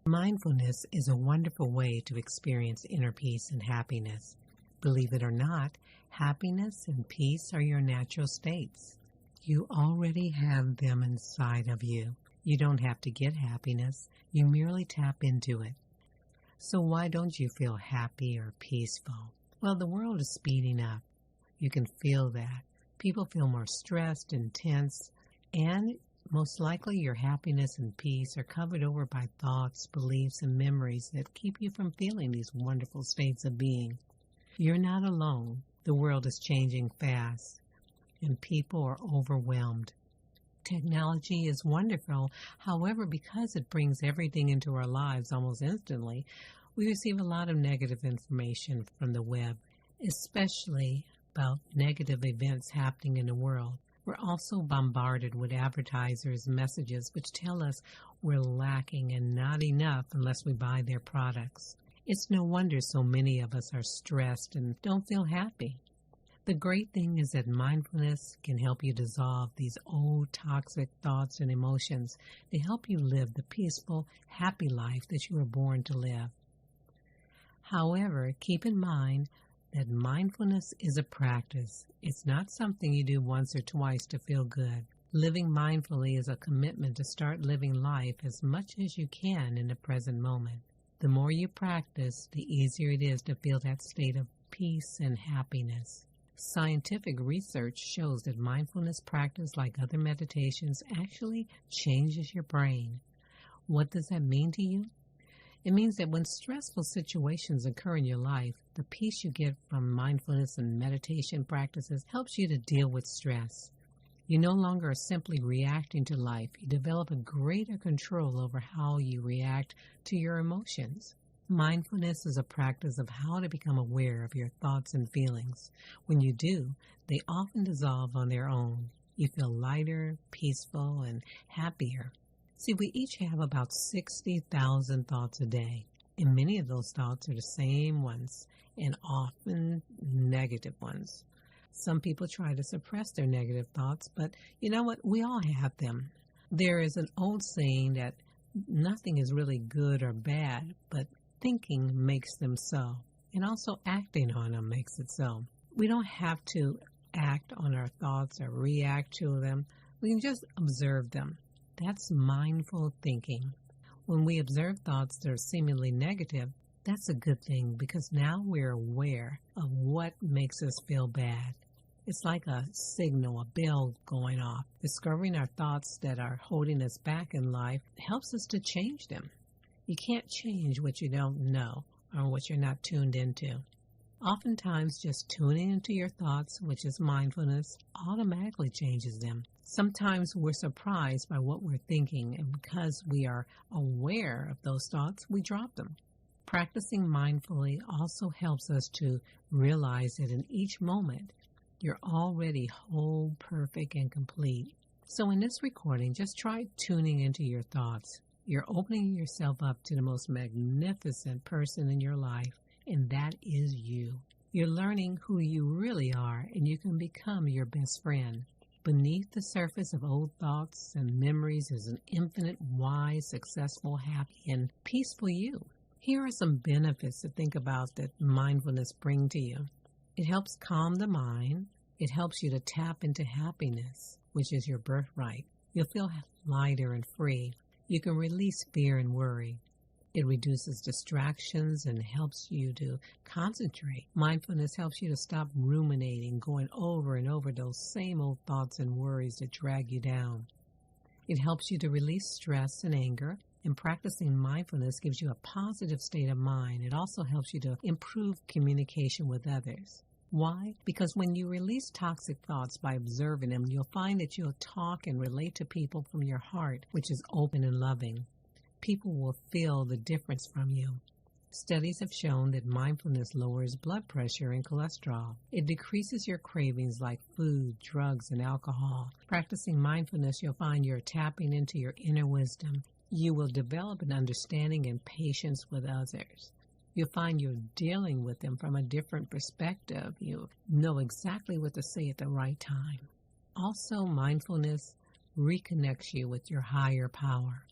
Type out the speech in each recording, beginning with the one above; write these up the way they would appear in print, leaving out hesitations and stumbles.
Mindfulness is a wonderful way to experience inner peace and happiness. Believe it or not, happiness and peace are your natural states. You already have them inside of you. You don't have to get happiness, you merely tap into it. So why don't you feel happy or peaceful? Well, the world is speeding up. You can feel that. People feel more stressed and tense, and most likely your happiness and peace are covered over by thoughts, beliefs, and memories that keep you from feeling these wonderful states of being. You're not alone. The world is changing fast, and people are overwhelmed. Technology is wonderful. However, because it brings everything into our lives almost instantly, we receive a lot of negative information from the web, especially about negative events happening in the world. We're also bombarded with advertisers' messages which tell us we're lacking and not enough unless we buy their products. It's no wonder so many of us are stressed and don't feel happy. The great thing is that mindfulness can help you dissolve these old toxic thoughts and emotions to help you live the peaceful, happy life that you were born to live. However, keep in mind that mindfulness is a practice. It's not something you do once or twice to feel good. Living mindfully is a commitment to start living life as much as you can in the present moment. The more you practice, the easier it is to feel that state of peace and happiness. Scientific research shows that mindfulness practice, like other meditations, actually changes your brain. What does that mean to you? It means that when stressful situations occur in your life, the peace you get from mindfulness and meditation practices helps you to deal with stress. You no longer are simply reacting to life. You develop a greater control over how you react to your emotions. Mindfulness is a practice of how to become aware of your thoughts and feelings. When you do, they often dissolve on their own. You feel lighter, peaceful, and happier. See, we each have about 60,000 thoughts a day, and many of those thoughts are the same ones, and often negative ones. Some people try to suppress their negative thoughts, but you know what? We all have them. There is an old saying that nothing is really good or bad, but thinking makes them so, and also acting on them makes it so. We don't have to act on our thoughts or react to them. We can just observe them. That's mindful thinking. When we observe thoughts that are seemingly negative, that's a good thing because now we're aware of what makes us feel bad. It's like a signal, a bell going off. Discovering our thoughts that are holding us back in life helps us to change them. You can't change what you don't know or what you're not tuned into. Oftentimes, just tuning into your thoughts, which is mindfulness, automatically changes them. Sometimes we're surprised by what we're thinking, and because we are aware of those thoughts, we drop them. Practicing mindfully also helps us to realize that in each moment, you're already whole, perfect, and complete. So in this recording, just try tuning into your thoughts. You're opening yourself up to the most magnificent person in your life, and that is you. You're learning who you really are, and you can become your best friend. Beneath the surface of old thoughts and memories is an infinite, wise, successful, happy, and peaceful you. Here are some benefits to think about that mindfulness brings to you. It helps calm the mind. It helps you to tap into happiness, which is your birthright. You'll feel lighter and free. You can release fear and worry. It reduces distractions and helps you to concentrate. Mindfulness helps you to stop ruminating, going over and over those same old thoughts and worries that drag you down. It helps you to release stress and anger, and practicing mindfulness gives you a positive state of mind. It also helps you to improve communication with others. Why? Because when you release toxic thoughts by observing them, you'll find that you'll talk and relate to people from your heart, which is open and loving. People will feel the difference from you. Studies have shown that mindfulness lowers blood pressure and cholesterol. It decreases your cravings like food, drugs, and alcohol. Practicing mindfulness, you'll find you're tapping into your inner wisdom. You will develop an understanding and patience with others. You'll find you're dealing with them from a different perspective. You know exactly what to say at the right time. Also, mindfulness reconnects you with your higher power.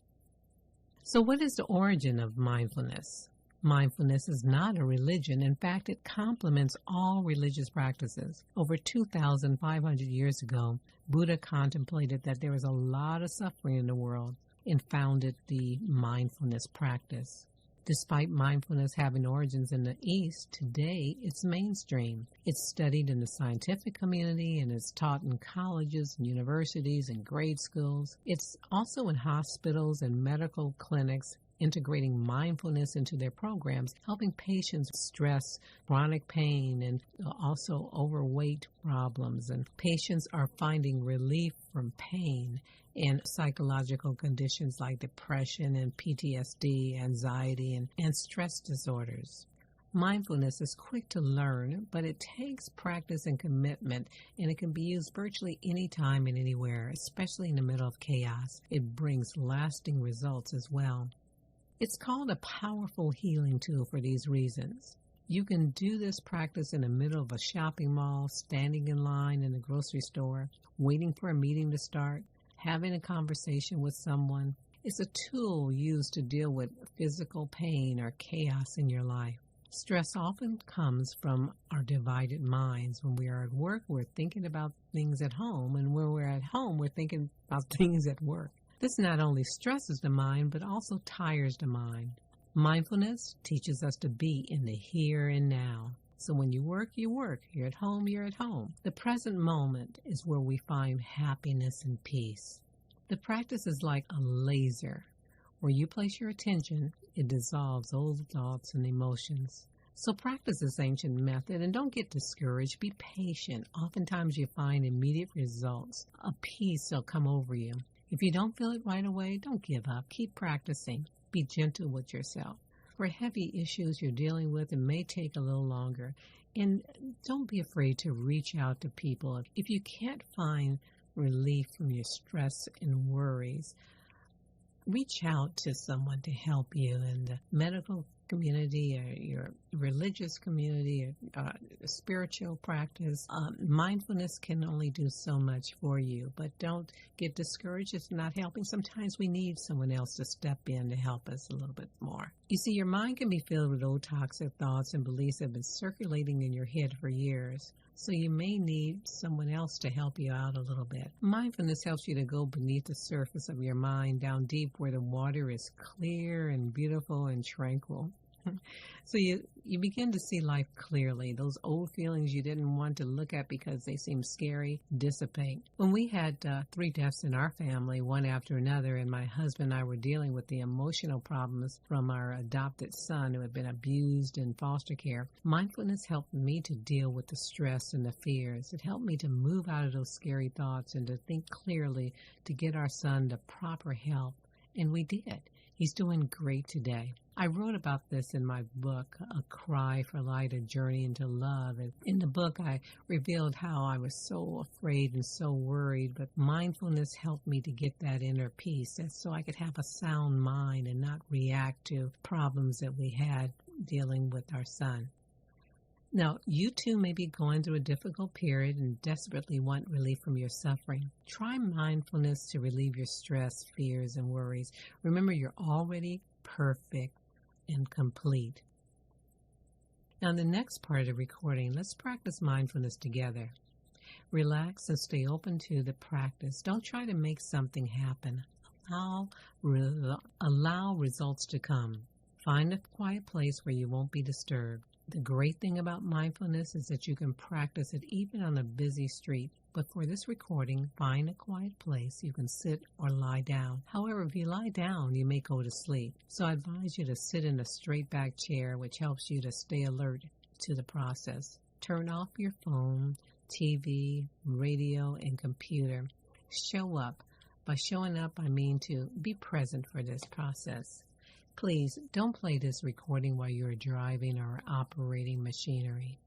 So what is the origin of mindfulness? Mindfulness is not a religion. In fact, it complements all religious practices. Over 2,500 years ago, Buddha contemplated that there was a lot of suffering in the world and founded the mindfulness practice. Despite mindfulness having origins in the East, today it's mainstream. It's studied in the scientific community and is taught in colleges and universities and grade schools. It's also in hospitals and medical clinics, integrating mindfulness into their programs, helping patients with stress, chronic pain, and also overweight problems. And patients are finding relief from pain and psychological conditions like depression and PTSD, anxiety, and stress disorders. Mindfulness is quick to learn, but it takes practice and commitment, and it can be used virtually anytime and anywhere, especially in the middle of chaos. It brings lasting results as well. It's called a powerful healing tool for these reasons. You can do this practice in the middle of a shopping mall, standing in line in a grocery store, waiting for a meeting to start, having a conversation with someone. It's a tool used to deal with physical pain or chaos in your life. Stress often comes from our divided minds. When we are at work, we're thinking about things at home, and when we're at home, we're thinking about things at work. This not only stresses the mind, but also tires the mind. Mindfulness teaches us to be in the here and now. So when you work, you work. You're at home, you're at home. The present moment is where we find happiness and peace. The practice is like a laser. Where you place your attention, it dissolves old thoughts and emotions. So practice this ancient method and don't get discouraged. Be patient. Oftentimes you find immediate results. A peace will come over you. If you don't feel it right away, don't give up. Keep practicing. Be gentle with yourself. For heavy issues you're dealing with, it may take a little longer. And don't be afraid to reach out to people. If you can't find relief from your stress and worries, reach out to someone to help you in the medical community or your religious community or spiritual practice. Mindfulness can only do so much for you, but don't get discouraged. It's not helping. Sometimes we need someone else to step in to help us a little bit more. You see, your mind can be filled with old toxic thoughts and beliefs that have been circulating in your head for years. So you may need someone else to help you out a little bit. Mindfulness helps you to go beneath the surface of your mind, down deep where the water is clear and beautiful and tranquil. So you begin to see life clearly. Those old feelings you didn't want to look at because they seem scary dissipate. When we had 3 deaths in our family, one after another, and my husband and I were dealing with the emotional problems from our adopted son who had been abused in foster care, mindfulness helped me to deal with the stress and the fears. It helped me to move out of those scary thoughts and to think clearly to get our son the proper help. And we did. He's doing great today. I wrote about this in my book, A Cry for Light, A Journey into Love. And in the book, I revealed how I was so afraid and so worried, but mindfulness helped me to get that inner peace so I could have a sound mind and not react to problems that we had dealing with our son. Now, you too may be going through a difficult period and desperately want relief from your suffering. Try mindfulness to relieve your stress, fears, and worries. Remember, you're already perfect and complete. Now, in the next part of the recording, let's practice mindfulness together. Relax and stay open to the practice. Don't try to make something happen. Allow results to come. Find a quiet place where you won't be disturbed. The great thing about mindfulness is that you can practice it even on a busy street. But for this recording, find a quiet place you can sit or lie down. However, if you lie down, you may go to sleep. So I advise you to sit in a straight back chair, which helps you to stay alert to the process. Turn off your phone, TV, radio, and computer. Show up. By showing up, I mean to be present for this process. Please don't play this recording while you're driving or operating machinery.